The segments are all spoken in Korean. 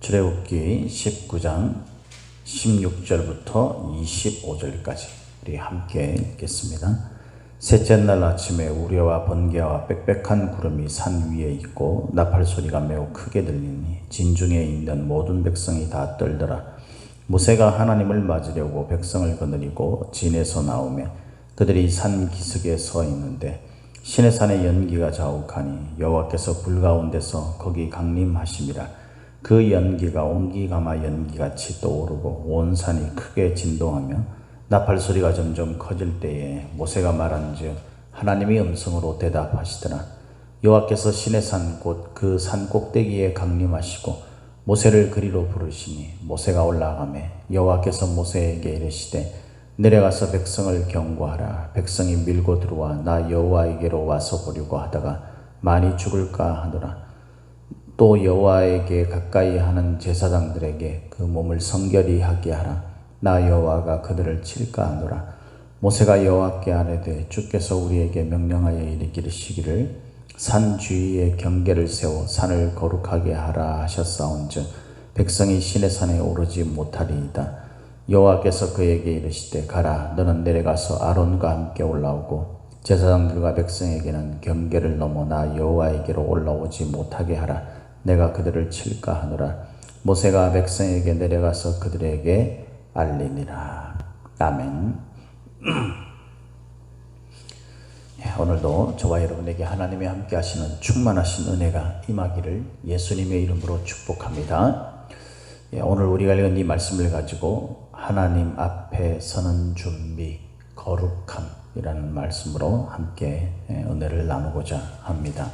출애굽기 19장 16절부터 25절까지 우리 함께 읽겠습니다. 셋째 날 아침에 우레와 번개와 빽빽한 구름이 산 위에 있고 나팔 소리가 매우 크게 들리니 진중에 있는 모든 백성이 다 떨더라. 모세가 하나님을 맞으려고 백성을 거느리고 진에서 나오며 그들이 산 기슭에 서 있는데 시내산의 연기가 자욱하니 여호와께서 불 가운데서 거기 강림하심이라. 그 연기가 온기가마 연기같이 떠오르고 온 산이 크게 진동하며 나팔 소리가 점점 커질 때에 모세가 말한즉 하나님이 음성으로 대답하시더라. 여호와께서 시내산 곧 그 산 꼭대기에 강림하시고 모세를 그리로 부르시니 모세가 올라가매 여호와께서 모세에게 이르시되 내려가서 백성을 경고하라. 백성이 밀고 들어와 나 여호와에게로 와서 보려고 하다가 많이 죽을까 하노라. 또 여호와에게 가까이 하는 제사장들에게 그 몸을 성결히 하게 하라. 나 여호와가 그들을 칠까 하노라. 모세가 여호와께 아뢰되 주께서 우리에게 명령하여 이르시기를 산 주위에 경계를 세워 산을 거룩하게 하라 하셨사온즉 백성이 시내산에 오르지 못하리이다. 여호와께서 그에게 이르시되 가라. 너는 내려가서 아론과 함께 올라오고 제사장들과 백성에게는 경계를 넘어 나 여호와에게로 올라오지 못하게 하라. 내가 그들을 칠까 하노라. 모세가 백성에게 내려가서 그들에게 알리니라. 아멘. 오늘도 저와 여러분에게 하나님이 함께 하시는 충만하신 은혜가 임하기를 예수님의 이름으로 축복합니다. 오늘 우리가 읽은 이 말씀을 가지고 하나님 앞에 서는 준비, 거룩함이라는 말씀으로 함께 은혜를 나누고자 합니다.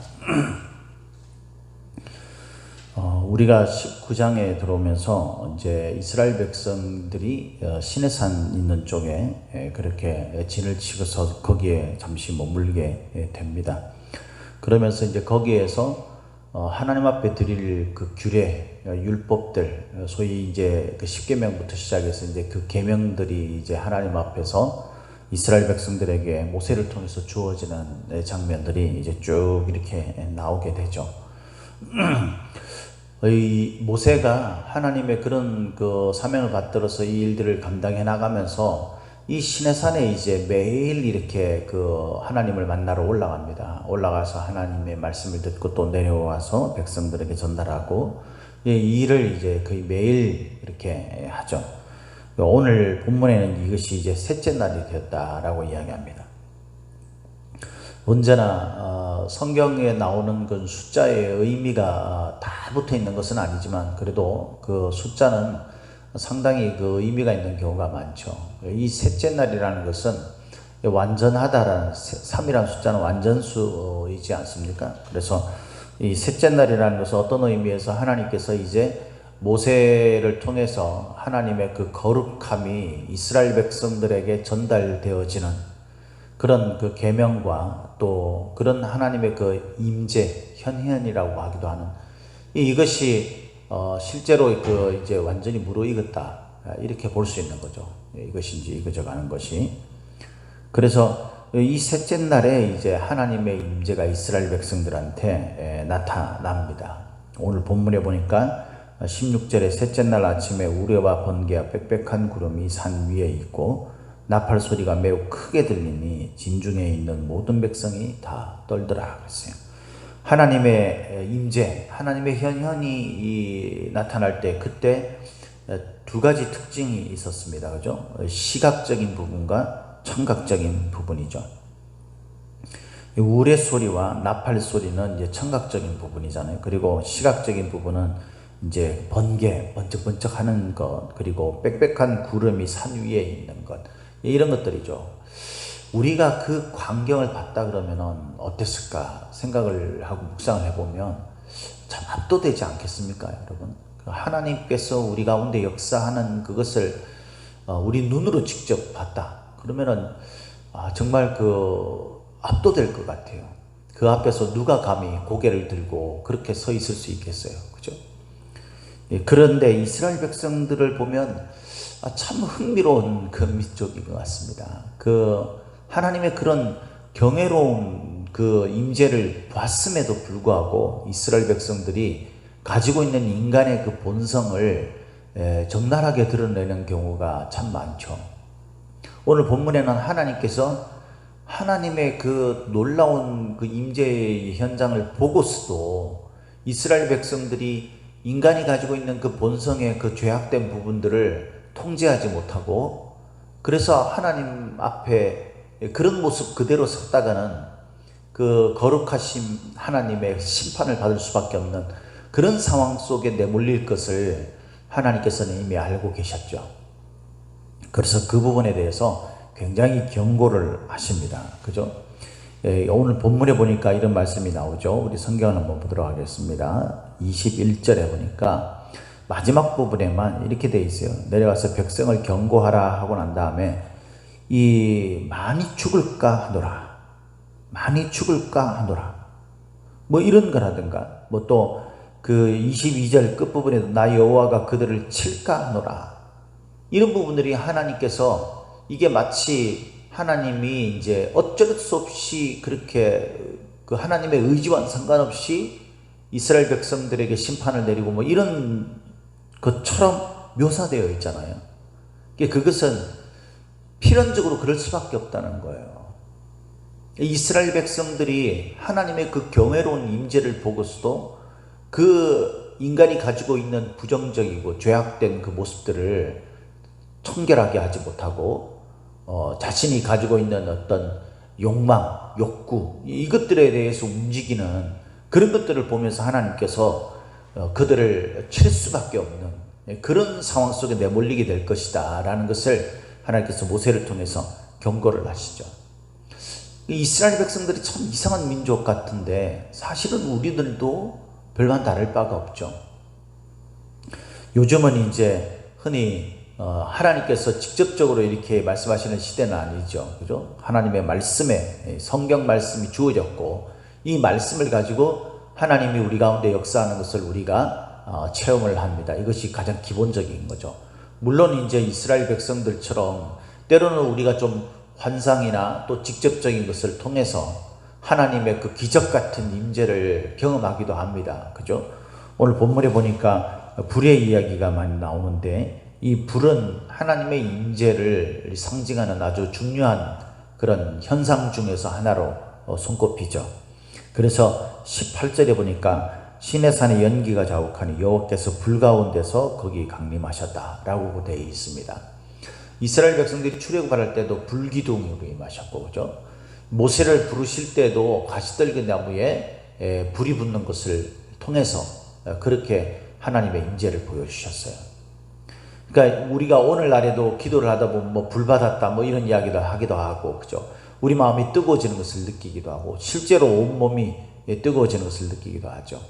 우리가 19장에 들어오면서 이제 이스라엘 백성들이 시내산 있는 쪽에 그렇게 진을 치고서 거기에 잠시 머물게 됩니다. 그러면서 이제 거기에서 하나님 앞에 드릴 그 규례, 율법들, 소위 이제 그 10계명부터 시작해서 이제 그 계명들이 이제 하나님 앞에서 이스라엘 백성들에게 모세를 통해서 주어지는 장면들이 이제 쭉 이렇게 나오게 되죠. 이 모세가 하나님의 그런 그 사명을 받들어서 이 일들을 감당해 나가면서 이 시내산에 이제 매일 이렇게 그 하나님을 만나러 올라갑니다. 올라가서 하나님의 말씀을 듣고 또 내려와서 백성들에게 전달하고 이 일을 이제 거의 매일 이렇게 하죠. 오늘 본문에는 이것이 이제 셋째 날이 되었다라고 이야기합니다. 언제나 성경에 나오는 그 숫자의 의미가 다 붙어 있는 것은 아니지만 그래도 그 숫자는 상당히 그 의미가 있는 경우가 많죠. 이 셋째 날이라는 것은 완전하다라는 3이라는 숫자는 완전수이지 않습니까? 그래서 이 셋째 날이라는 것은 어떤 의미에서 하나님께서 이제 모세를 통해서 하나님의 그 거룩함이 이스라엘 백성들에게 전달되어지는 그런 그 계명과 또 그런 하나님의 그 임재, 현현이라고 하기도 하는 이것이 실제로 그 이제 완전히 무르익었다 이렇게 볼 수 있는 거죠. 이것이 이제 이거져가는 것이. 그래서 이 셋째 날에 이제 하나님의 임재가 이스라엘 백성들한테 나타납니다. 오늘 본문에 보니까 16절에 셋째 날 아침에 우레와 번개와 빽빽한 구름이 산 위에 있고 나팔 소리가 매우 크게 들리니 진중에 있는 모든 백성이 다 떨더라 그랬어요. 하나님의 임재, 하나님의 현현이 나타날 때 그때 두 가지 특징이 있었습니다. 그죠? 시각적인 부분과 청각적인 부분이죠. 우레 소리와 나팔 소리는 이제 청각적인 부분이잖아요. 그리고 시각적인 부분은 이제 번개, 번쩍번쩍 하는 것, 그리고 빽빽한 구름이 산 위에 있는 것, 이런 것들이죠. 우리가 그 광경을 봤다 그러면 어땠을까 생각을 하고 묵상을 해보면 참 압도되지 않겠습니까, 여러분? 하나님께서 우리 가운데 역사하는 그것을 우리 눈으로 직접 봤다 그러면은 정말 그 압도될 것 같아요. 그 앞에서 누가 감히 고개를 들고 그렇게 서 있을 수 있겠어요, 그죠? 그런데 이스라엘 백성들을 보면 참 흥미로운 그 민족인 것 같습니다. 그 하나님의 그런 경외로운 그 임재를 봤음에도 불구하고 이스라엘 백성들이 가지고 있는 인간의 그 본성을 적나라하게 드러내는 경우가 참 많죠. 오늘 본문에는 하나님께서 하나님의 그 놀라운 그 임재의 현장을 보고서도 이스라엘 백성들이 인간이 가지고 있는 그 본성의 그 죄악된 부분들을 통제하지 못하고, 그래서 하나님 앞에 그런 모습 그대로 섰다가는 그 거룩하신 하나님의 심판을 받을 수밖에 없는 그런 상황 속에 내몰릴 것을 하나님께서는 이미 알고 계셨죠. 그래서 그 부분에 대해서 굉장히 경고를 하십니다. 그죠? 오늘 본문에 보니까 이런 말씀이 나오죠. 우리 성경을 한번 보도록 하겠습니다. 21절에 보니까 마지막 부분에만 이렇게 돼 있어요. 내려가서 백성을 경고하라 하고 난 다음에 이 많이 죽을까 하노라, 많이 죽을까 하노라, 뭐 이런 거라든가, 뭐 또 그 22절 끝부분에도 나 여호와가 그들을 칠까 하노라, 이런 부분들이 하나님께서 이게 마치 하나님이 이제 어쩔 수 없이 그렇게 그 하나님의 의지와는 상관없이 이스라엘 백성들에게 심판을 내리고 뭐 이런 것처럼 묘사되어 있잖아요. 그것은 필연적으로 그럴 수밖에 없다는 거예요. 이스라엘 백성들이 하나님의 그 경외로운 임재를 보고서도 그 인간이 가지고 있는 부정적이고 죄악된 그 모습들을 청결하게 하지 못하고 자신이 가지고 있는 어떤 욕망, 욕구, 이것들에 대해서 움직이는 그런 것들을 보면서 하나님께서 그들을 칠 수밖에 없는 그런 상황 속에 내몰리게 될 것이다 라는 것을 하나님께서 모세를 통해서 경고를 하시죠. 이스라엘 백성들이 참 이상한 민족 같은데 사실은 우리들도 별반 다를 바가 없죠. 요즘은 이제 흔히 하나님께서 직접적으로 이렇게 말씀하시는 시대는 아니죠. 그죠? 하나님의 말씀에, 성경 말씀이 주어졌고, 이 말씀을 가지고 하나님이 우리 가운데 역사하는 것을 우리가 체험을 합니다. 이것이 가장 기본적인 거죠. 물론 이제 이스라엘 백성들처럼 때로는 우리가 좀 환상이나 또 직접적인 것을 통해서 하나님의 그 기적 같은 임재를 경험하기도 합니다. 그죠? 오늘 본문에 보니까 불의 이야기가 많이 나오는데, 이 불은 하나님의 임재를 상징하는 아주 중요한 그런 현상 중에서 하나로 손꼽히죠. 그래서 18절에 보니까 시내산의 연기가 자욱하니 여호와께서 불 가운데서 거기 강림하셨다라고 되어 있습니다. 이스라엘 백성들이 출애굽할 때도 불기둥으로 임하셨고, 그죠? 모세를 부르실 때도 가시떨기 나무에 불이 붙는 것을 통해서 그렇게 하나님의 임재를 보여주셨어요. 그러니까 우리가 오늘날에도 기도를 하다 보면 뭐 불 받았다 뭐 이런 이야기도 하기도 하고, 그죠? 우리 마음이 뜨거워지는 것을 느끼기도 하고, 실제로 온몸이 뜨거워지는 것을 느끼기도 하죠.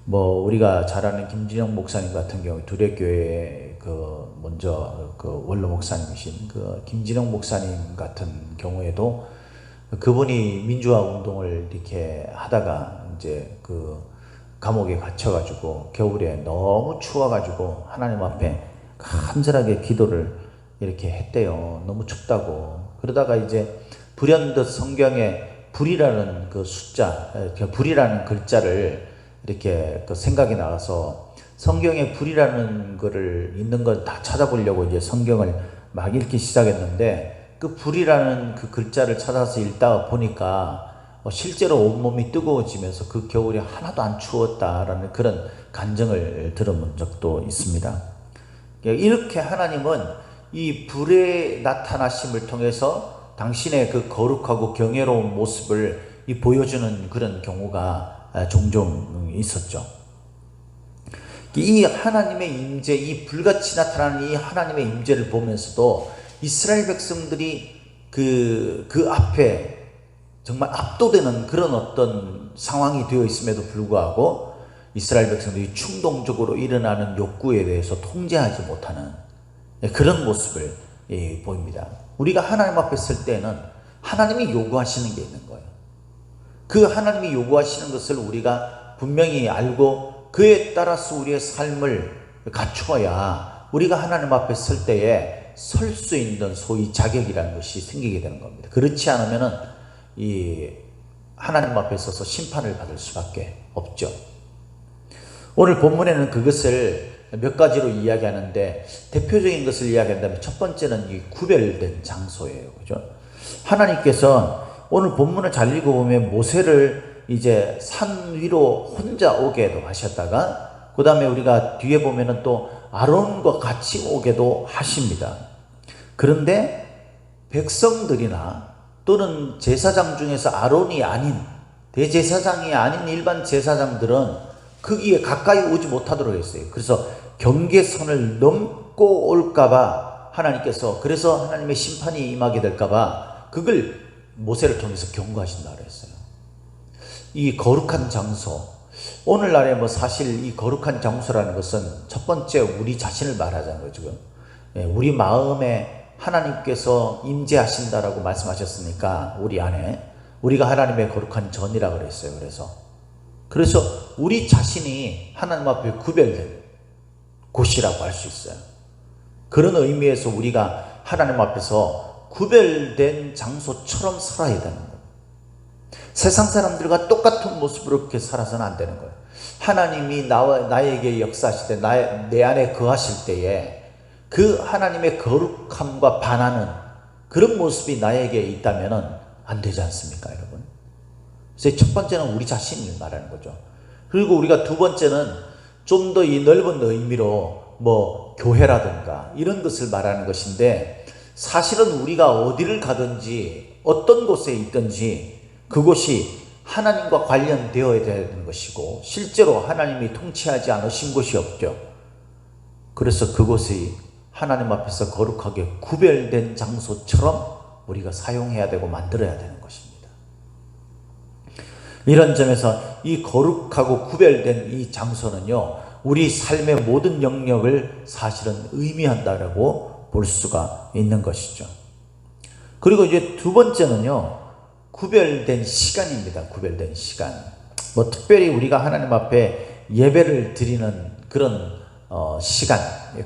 뭐 우리가 잘 아는 김진영 목사님 같은 경우 두레교회 그 먼저 그 원로 목사님이신 그 김진영 목사님 같은 경우에도 그분이 민주화 운동을 이렇게 하다가 이제 그 감옥에 갇혀가지고 겨울에 너무 추워가지고 하나님 앞에 간절하게 기도를 이렇게 했대요. 너무 춥다고. 그러다가 이제 불현듯 성경에 불이라는 그 숫자, 불이라는 글자를 이렇게 그 생각이 나서 성경에 불이라는 거를 있는 걸 다 찾아보려고 이제 성경을 막 읽기 시작했는데, 그 불이라는 그 글자를 찾아서 읽다 보니까 실제로 온몸이 뜨거워지면서 그 겨울이 하나도 안 추웠다라는 그런 간증을 들어본 적도 있습니다. 이렇게 하나님은 이 불의 나타나심을 통해서 당신의 그 거룩하고 경외로운 모습을 보여주는 그런 경우가 종종 있었죠. 이 하나님의 임재, 이 불같이 나타나는 이 하나님의 임재를 보면서도 이스라엘 백성들이 그 앞에 정말 압도되는 그런 어떤 상황이 되어 있음에도 불구하고 이스라엘 백성들이 충동적으로 일어나는 욕구에 대해서 통제하지 못하는 그런 모습을 보입니다. 우리가 하나님 앞에 설 때는 하나님이 요구하시는 게 있는 거예요. 그 하나님이 요구하시는 것을 우리가 분명히 알고 그에 따라서 우리의 삶을 갖추어야 우리가 하나님 앞에 설 때에 설 수 있는 소위 자격이라는 것이 생기게 되는 겁니다. 그렇지 않으면은 이 하나님 앞에 서서 심판을 받을 수밖에 없죠. 오늘 본문에는 그것을 몇 가지로 이야기하는데, 대표적인 것을 이야기한다면 첫 번째는 이 구별된 장소예요. 그죠? 하나님께서 오늘 본문을 잘 읽어보면 모세를 이제 산 위로 혼자 오게도 하셨다가, 그 다음에 우리가 뒤에 보면은 또 아론과 같이 오게도 하십니다. 그런데 백성들이나 또는 제사장 중에서 아론이 아닌, 대제사장이 아닌 일반 제사장들은 거기에 가까이 오지 못하도록 했어요. 그래서 경계선을 넘고 올까봐 하나님께서, 그래서 하나님의 심판이 임하게 될까봐 그걸 모세를 통해서 경고하신다 그랬어요. 이 거룩한 장소, 오늘날에 사실 이 거룩한 장소라는 것은 첫 번째 우리 자신을 말하자는 거죠. 우리 마음에 하나님께서 임재하신다라고 말씀하셨으니까 우리 안에, 우리가 하나님의 거룩한 전이라고 그랬어요. 그래서 우리 자신이 하나님 앞에 구별된 곳이라고 할 수 있어요. 그런 의미에서 우리가 하나님 앞에서 구별된 장소처럼 살아야 되는 거예요. 세상 사람들과 똑같은 모습으로 그렇게 살아서는 안 되는 거예요. 하나님이 나에게 역사하실 때, 내 안에 거하실 때에 그 하나님의 거룩함과 반하는 그런 모습이 나에게 있다면 안 되지 않습니까, 여러분? 그래서 첫 번째는 우리 자신을 말하는 거죠. 그리고 우리가 두 번째는 좀 더 이 넓은 의미로 교회라든가 이런 것을 말하는 것인데, 사실은 우리가 어디를 가든지 어떤 곳에 있든지 그곳이 하나님과 관련되어야 되는 것이고, 실제로 하나님이 통치하지 않으신 곳이 없죠. 그래서 그곳이 하나님 앞에서 거룩하게 구별된 장소처럼 우리가 사용해야 되고 만들어야 되는 것입니다. 이런 점에서 이 거룩하고 구별된 이 장소는요, 우리 삶의 모든 영역을 사실은 의미한다라고 볼 수가 있는 것이죠. 그리고 이제 두 번째는요, 구별된 시간입니다. 구별된 시간. 특별히 우리가 하나님 앞에 예배를 드리는 그런 시간,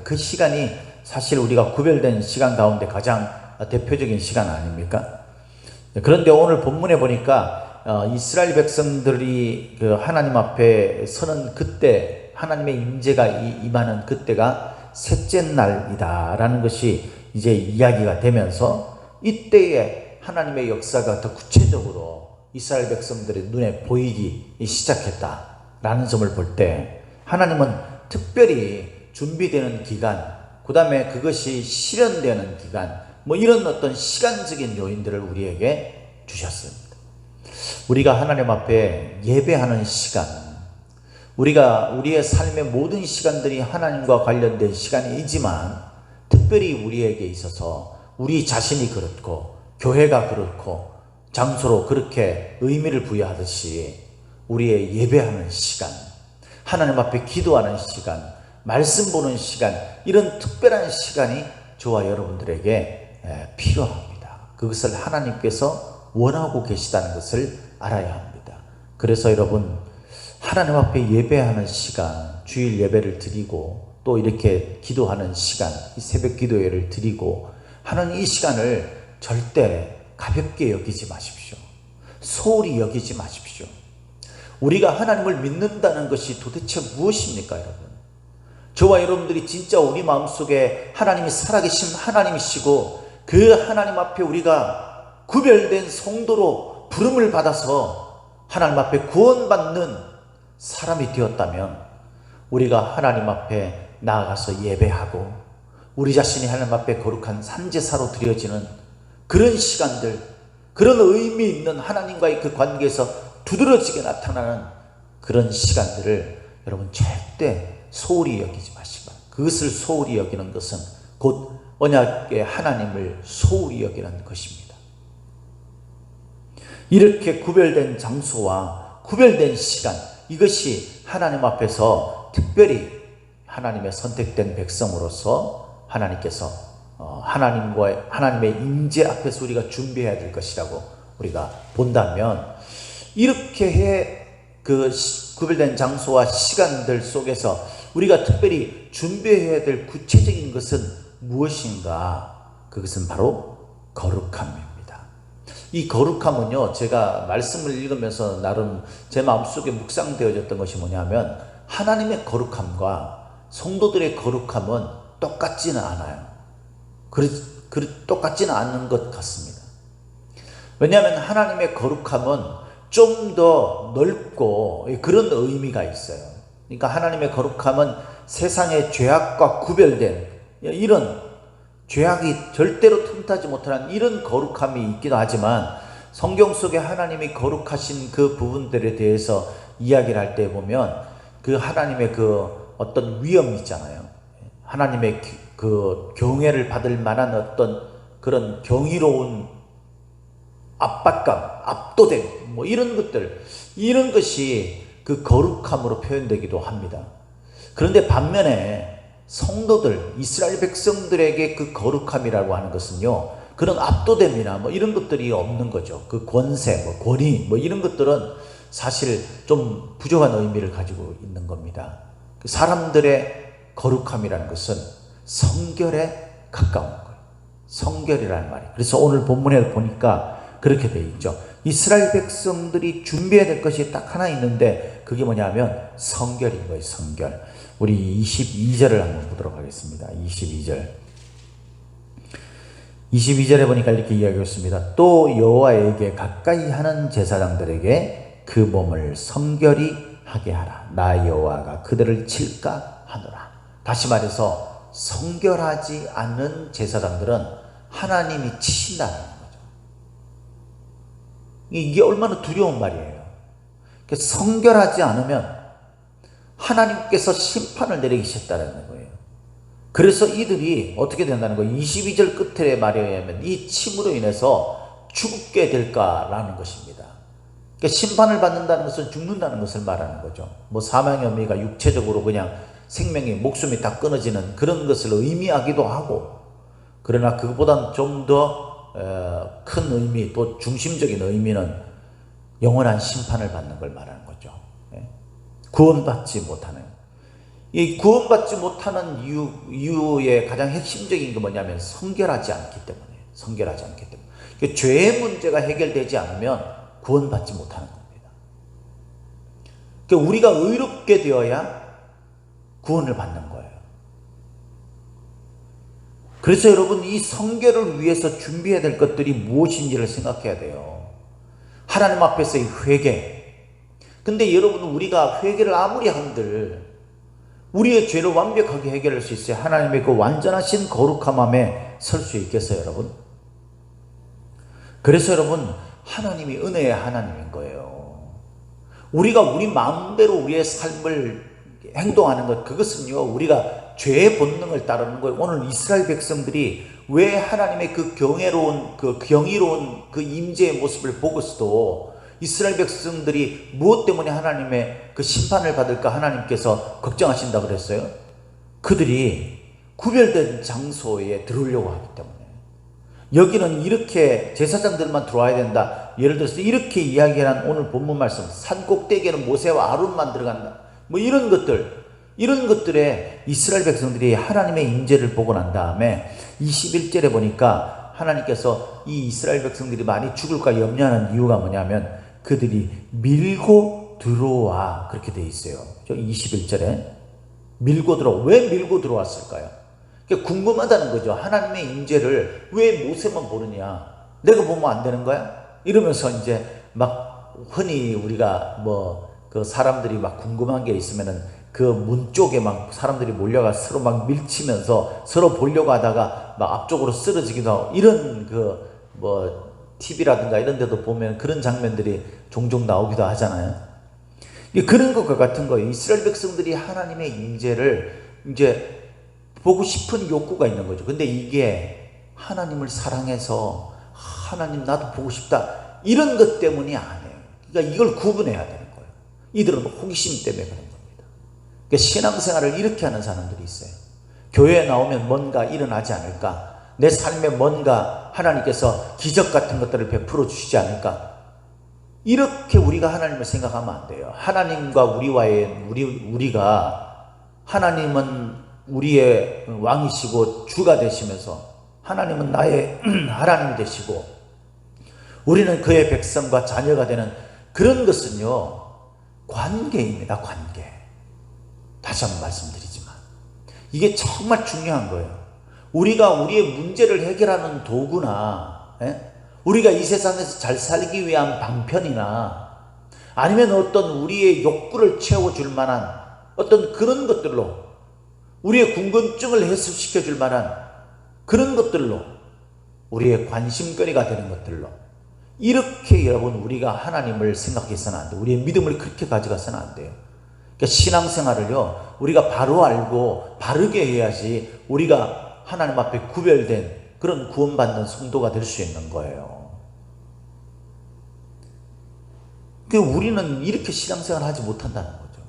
그 시간이 사실 우리가 구별된 시간 가운데 가장 대표적인 시간 아닙니까? 그런데 오늘 본문에 보니까 이스라엘 백성들이 그 하나님 앞에 서는 그때, 하나님의 임재가 임하는 그때가 셋째 날이다라는 것이 이제 이야기가 되면서, 이때에 하나님의 역사가 더 구체적으로 이스라엘 백성들의 눈에 보이기 시작했다라는 점을 볼 때, 하나님은 특별히 준비되는 기간, 그 다음에 그것이 실현되는 기간, 이런 어떤 시간적인 요인들을 우리에게 주셨습니다. 우리가 하나님 앞에 예배하는 시간, 우리가 우리의 삶의 모든 시간들이 하나님과 관련된 시간이지만, 특별히 우리에게 있어서 우리 자신이 그렇고 교회가 그렇고 장소로 그렇게 의미를 부여하듯이 우리의 예배하는 시간, 하나님 앞에 기도하는 시간, 말씀 보는 시간, 이런 특별한 시간이 저와 여러분들에게 필요합니다. 그것을 하나님께서 원하고 계시다는 것을 알아야 합니다. 그래서 여러분, 하나님 앞에 예배하는 시간, 주일 예배를 드리고 또 이렇게 기도하는 시간, 이 새벽 기도회를 드리고 하는 이 시간을 절대 가볍게 여기지 마십시오. 소홀히 여기지 마십시오. 우리가 하나님을 믿는다는 것이 도대체 무엇입니까, 여러분? 저와 여러분들이 진짜 우리 마음속에 하나님이 살아계신 하나님이시고, 그 하나님 앞에 우리가 구별된 성도로 부름을 받아서 하나님 앞에 구원받는 사람이 되었다면, 우리가 하나님 앞에 나아가서 예배하고 우리 자신이 하나님 앞에 거룩한 산제사로 드려지는 그런 시간들, 그런 의미 있는 하나님과의 그 관계에서 두드러지게 나타나는 그런 시간들을 여러분 절대 소홀히 여기지 마시고, 그것을 소홀히 여기는 것은 곧 언약의 하나님을 소홀히 여기는 것입니다. 이렇게 구별된 장소와 구별된 시간, 이것이 하나님 앞에서 특별히 하나님의 선택된 백성으로서 하나님께서 하나님의 임재 앞에서 우리가 준비해야 될 것이라고 우리가 본다면, 이렇게 그 구별된 장소와 시간들 속에서 우리가 특별히 준비해야 될 구체적인 것은 무엇인가? 그것은 바로 거룩함입니다. 이 거룩함은요, 제가 말씀을 읽으면서 나름 제 마음속에 묵상되어졌던 것이 뭐냐면, 하나님의 거룩함과 성도들의 거룩함은 똑같지는 않아요. 똑같지는 않는 것 같습니다. 왜냐하면 하나님의 거룩함은 좀 더 넓고 그런 의미가 있어요. 그러니까 하나님의 거룩함은 세상의 죄악과 구별된 이런 죄악이 절대로 틈타지 못하는 이런 거룩함이 있기도 하지만, 성경 속에 하나님이 거룩하신 그 부분들에 대해서 이야기를 할 때 보면 그 하나님의 그 어떤 위엄이 있잖아요. 하나님의 그 경외를 받을 만한 어떤 그런 경이로운 압박감, 압도됨, 뭐 이런 것들, 이런 것이 그 거룩함으로 표현되기도 합니다. 그런데 반면에 성도들, 이스라엘 백성들에게 그 거룩함이라고 하는 것은요, 그런 압도됨이나 뭐 이런 것들이 없는 거죠. 그 권세, 뭐 권위, 뭐 이런 것들은 사실 좀 부족한 의미를 가지고 있는 겁니다. 사람들의 거룩함이라는 것은 성결에 가까운 거예요. 성결이라는 말이. 그래서 오늘 본문에 보니까 그렇게 되어 있죠. 이스라엘 백성들이 준비해야 될 것이 딱 하나 있는데 그게 뭐냐면 성결인 거예요. 성결. 우리 22절을 한번 보도록 하겠습니다. 22절에 보니까 이렇게 이야기하고 있습니다. 또 여호와에게 가까이 하는 제사장들에게 그 몸을 성결히 하게 하라. 나 여호와가 그들을 칠까 하노라. 다시 말해서 성결하지 않는 제사장들은 하나님이 치신다는 거죠. 이게 얼마나 두려운 말이에요. 성결하지 않으면 하나님께서 심판을 내리시겠다는 거예요. 그래서 이들이 어떻게 된다는 거예요? 22절 끝에 말에 의하면 이 침으로 인해서 죽게 될까라는 것입니다. 그러니까 심판을 받는다는 것은 죽는다는 것을 말하는 거죠. 뭐 사망의 의미가 육체적으로 그냥 생명이, 목숨이 다 끊어지는 그런 것을 의미하기도 하고, 그러나 그것보다는 좀 더 큰 의미, 또 중심적인 의미는 영원한 심판을 받는 걸 말하는 거죠. 구원받지 못하는. 이 구원받지 못하는 이유의 가장 핵심적인 게 뭐냐면 성결하지 않기 때문에. 성결하지 않기 때문에. 죄의 문제가 해결되지 않으면 구원받지 못하는 겁니다. 우리가 의롭게 되어야 구원을 받는 거예요. 그래서 여러분, 이 성결을 위해서 준비해야 될 것들이 무엇인지를 생각해야 돼요. 하나님 앞에서의 회개. 근데 여러분, 우리가 회개를 아무리 한들 우리의 죄를 완벽하게 해결할 수 있어요. 하나님의 그 완전하신 거룩함에 설 수 있겠어요, 여러분? 그래서 여러분, 하나님이 은혜의 하나님인 거예요. 우리가 우리 마음대로 우리의 삶을 행동하는 것, 그것은요, 우리가 죄의 본능을 따르는 거예요. 오늘 이스라엘 백성들이 왜 하나님의 그 경이로운 그 임재의 모습을 보고서도 이스라엘 백성들이 무엇 때문에 하나님의 그 심판을 받을까 하나님께서 걱정하신다 그랬어요? 그들이 구별된 장소에 들어오려고 하기 때문에. 여기는 이렇게 제사장들만 들어와야 된다. 예를 들어서 이렇게 이야기한 오늘 본문 말씀, 산 꼭대기에는 모세와 아론만 들어간다. 뭐 이런 것들에 이스라엘 백성들이 하나님의 임재를 보고 난 다음에 21절에 보니까 하나님께서 이 이스라엘 백성들이 많이 죽을까 염려하는 이유가 뭐냐면 그들이 밀고 들어와, 그렇게 돼 있어요. 21절에 밀고 들어와. 왜 밀고 들어왔을까요? 궁금하다는 거죠. 하나님의 임재를 왜 모세만 보느냐, 내가 보면 안 되는 거야? 이러면서 이제 막 흔히 우리가 그 사람들이 막 궁금한 게 있으면은 그 문 쪽에 막 사람들이 몰려가 서로 막 밀치면서 서로 보려고 하다가 막 앞쪽으로 쓰러지기도 하고, 이런 TV라든가 이런 데도 보면 그런 장면들이 종종 나오기도 하잖아요. 그런 것과 같은 거예요. 이스라엘 백성들이 하나님의 임재를 이제 보고 싶은 욕구가 있는 거죠. 근데 이게 하나님을 사랑해서 하나님 나도 보고 싶다, 이런 것 때문이 아니에요. 그러니까 이걸 구분해야 되는 거예요. 이들은 호기심 때문에 그런 겁니다. 그러니까 신앙생활을 이렇게 하는 사람들이 있어요. 교회에 나오면 뭔가 일어나지 않을까? 내 삶에 뭔가 하나님께서 기적 같은 것들을 베풀어 주시지 않을까? 이렇게 우리가 하나님을 생각하면 안 돼요. 하나님과 우리가 하나님은 우리의 왕이시고 주가 되시면서 하나님은 나의 하나님이 되시고 우리는 그의 백성과 자녀가 되는 그런 것은요, 관계입니다. 관계. 다시 한번 말씀드리지만 이게 정말 중요한 거예요. 우리가 우리의 문제를 해결하는 도구나 우리가 이 세상에서 잘 살기 위한 방편이나 아니면 어떤 우리의 욕구를 채워줄 만한 어떤 그런 것들로 우리의 궁금증을 해소시켜 줄 만한 그런 것들로 우리의 관심거리가 되는 것들로 이렇게 여러분 우리가 하나님을 생각해서는 안 돼요. 우리의 믿음을 그렇게 가져가서는 안 돼요. 그러니까 신앙생활을요 우리가 바로 알고 바르게 해야지 우리가 하나님 앞에 구별된 그런 구원받는 성도가 될 수 있는 거예요. 그러니까 우리는 이렇게 신앙생활을 하지 못한다는 거죠.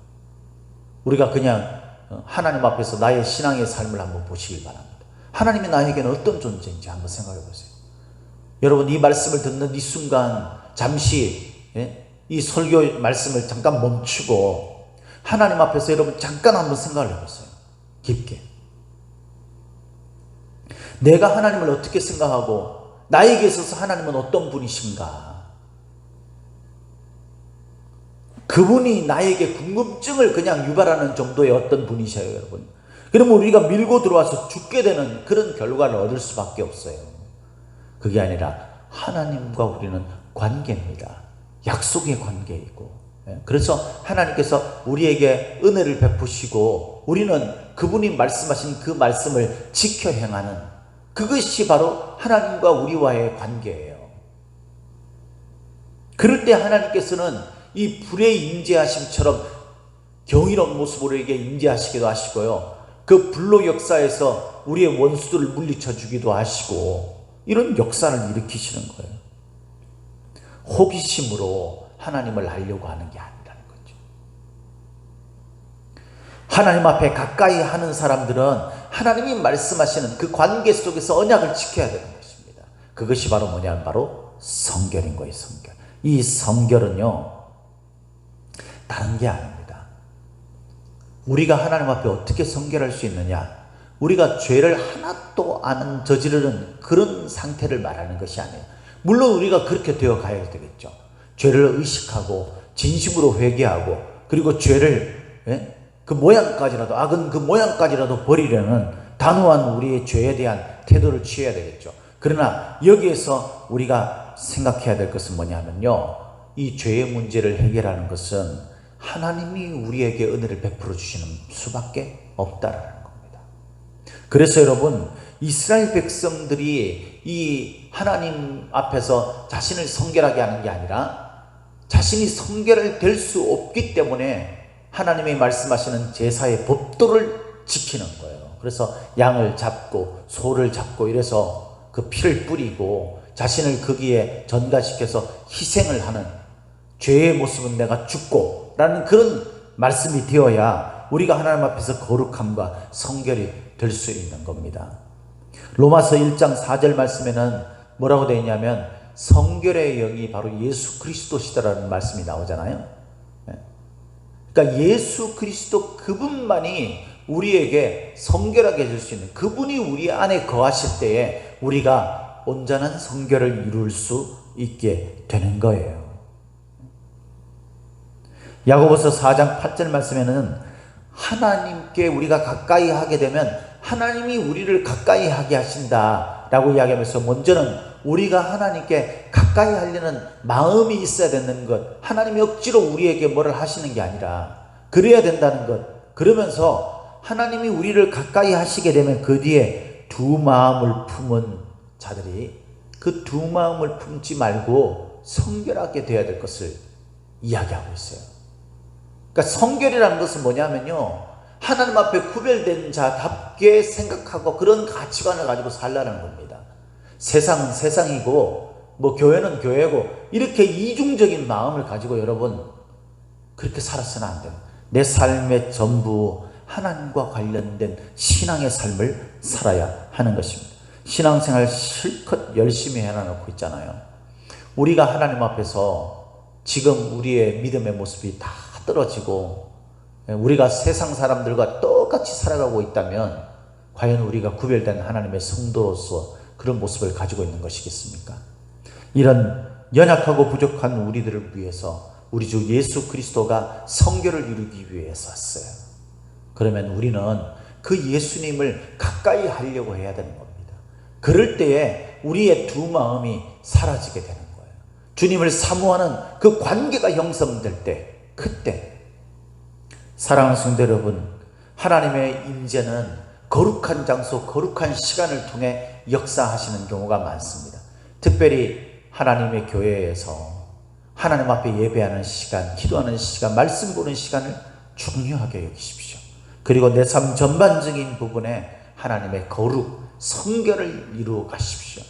우리가 그냥 하나님 앞에서 나의 신앙의 삶을 한번 보시길 바랍니다. 하나님이 나에게는 어떤 존재인지 한번 생각해 보세요. 여러분 이 말씀을 듣는 이 순간 잠시 이 설교 말씀을 잠깐 멈추고 하나님 앞에서 여러분 잠깐 한번 생각을 해보세요. 깊게. 내가 하나님을 어떻게 생각하고 나에게 있어서 하나님은 어떤 분이신가? 그분이 나에게 궁금증을 그냥 유발하는 정도의 어떤 분이셔요, 여러분. 그러면 우리가 밀고 들어와서 죽게 되는 그런 결과를 얻을 수밖에 없어요. 그게 아니라 하나님과 우리는 관계입니다. 약속의 관계이고. 그래서 하나님께서 우리에게 은혜를 베푸시고 우리는 그분이 말씀하신 그 말씀을 지켜 행하는 그것이 바로 하나님과 우리와의 관계예요. 그럴 때 하나님께서는 이 불의 임재하심처럼 경이로운 모습으로 우리에게 임재하시기도 하시고요. 그 불로 역사에서 우리의 원수들을 물리쳐 주기도 하시고 이런 역사를 일으키시는 거예요. 호기심으로 하나님을 알려고 하는 게 아니라는 거죠. 하나님 앞에 가까이 하는 사람들은 하나님이 말씀하시는 그 관계 속에서 언약을 지켜야 되는 것입니다. 그것이 바로 뭐냐면 바로 성결인 거예요. 성결. 이 성결은요 다른 게 아닙니다. 우리가 하나님 앞에 어떻게 성결할 수 있느냐? 우리가 죄를 하나도 안 저지르는 그런 상태를 말하는 것이 아니에요. 물론 우리가 그렇게 되어 가야 되겠죠. 죄를 의식하고 진심으로 회개하고 그리고 죄를 그 모양까지라도 악은 그 모양까지라도 버리려는 단호한 우리의 죄에 대한 태도를 취해야 되겠죠. 그러나 여기에서 우리가 생각해야 될 것은 뭐냐면요. 이 죄의 문제를 해결하는 것은 하나님이 우리에게 은혜를 베풀어 주시는 수밖에 없다라는 겁니다. 그래서 여러분 이스라엘 백성들이 이 하나님 앞에서 자신을 성결하게 하는 게 아니라 자신이 성결을 될 수 없기 때문에 하나님이 말씀하시는 제사의 법도를 지키는 거예요. 그래서 양을 잡고 소를 잡고 이래서 그 피를 뿌리고 자신을 거기에 전가시켜서 희생을 하는 죄의 모습은 내가 죽고 라는 그런 말씀이 되어야 우리가 하나님 앞에서 거룩함과 성결이 될 수 있는 겁니다. 로마서 1장 4절 말씀에는 뭐라고 되어 있냐면 성결의 영이 바로 예수 그리스도시다라는 말씀이 나오잖아요. 그러니까 예수 그리스도 그분만이 우리에게 성결하게 해줄 수 있는 그분이 우리 안에 거하실 때에 우리가 온전한 성결을 이룰 수 있게 되는 거예요. 야고보서 4장 8절 말씀에는 하나님께 우리가 가까이 하게 되면 하나님이 우리를 가까이 하게 하신다라고 이야기하면서 먼저는 우리가 하나님께 가까이 하려는 마음이 있어야 되는 것, 하나님이 억지로 우리에게 뭐를 하시는 게 아니라 그래야 된다는 것, 그러면서 하나님이 우리를 가까이 하시게 되면 그 뒤에 두 마음을 품은 자들이 그 두 마음을 품지 말고 성결하게 되어야 될 것을 이야기하고 있어요. 그러니까 성결이라는 것은 뭐냐면요, 하나님 앞에 구별된 자답게 생각하고 그런 가치관을 가지고 살라는 겁니다. 세상은 세상이고 뭐 교회는 교회고 이렇게 이중적인 마음을 가지고 여러분 그렇게 살았으면 안 돼요. 내 삶의 전부 하나님과 관련된 신앙의 삶을 살아야 하는 것입니다. 신앙생활 실컷 열심히 해놔놓고 있잖아요. 우리가 하나님 앞에서 지금 우리의 믿음의 모습이 다 떨어지고 우리가 세상 사람들과 똑같이 살아가고 있다면 과연 우리가 구별된 하나님의 성도로서 그런 모습을 가지고 있는 것이겠습니까? 이런 연약하고 부족한 우리들을 위해서 우리 주 예수 그리스도가 성결을 이루기 위해서 왔어요. 그러면 우리는 그 예수님을 가까이 하려고 해야 되는 겁니다. 그럴 때에 우리의 두 마음이 사라지게 되는 거예요. 주님을 사모하는 그 관계가 형성될 때, 그때 사랑하는 성도 여러분, 하나님의 임재는 거룩한 장소, 거룩한 시간을 통해 역사하시는 경우가 많습니다. 특별히 하나님의 교회에서 하나님 앞에 예배하는 시간, 기도하는 시간, 말씀 보는 시간을 중요하게 여기십시오. 그리고 내 삶 전반적인 부분에 하나님의 거룩, 성결을 이루어 가십시오.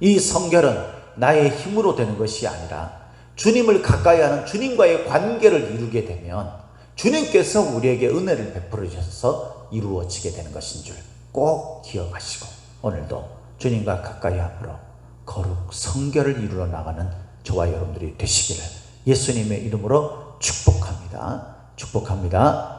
이 성결은 나의 힘으로 되는 것이 아니라 주님을 가까이 하는 주님과의 관계를 이루게 되면 주님께서 우리에게 은혜를 베풀어 주셔서 이루어지게 되는 것인 줄 꼭 기억하시고, 오늘도 주님과 가까이 함으로 거룩, 성결을 이루어 나가는 저와 여러분들이 되시기를 예수님의 이름으로 축복합니다. 축복합니다.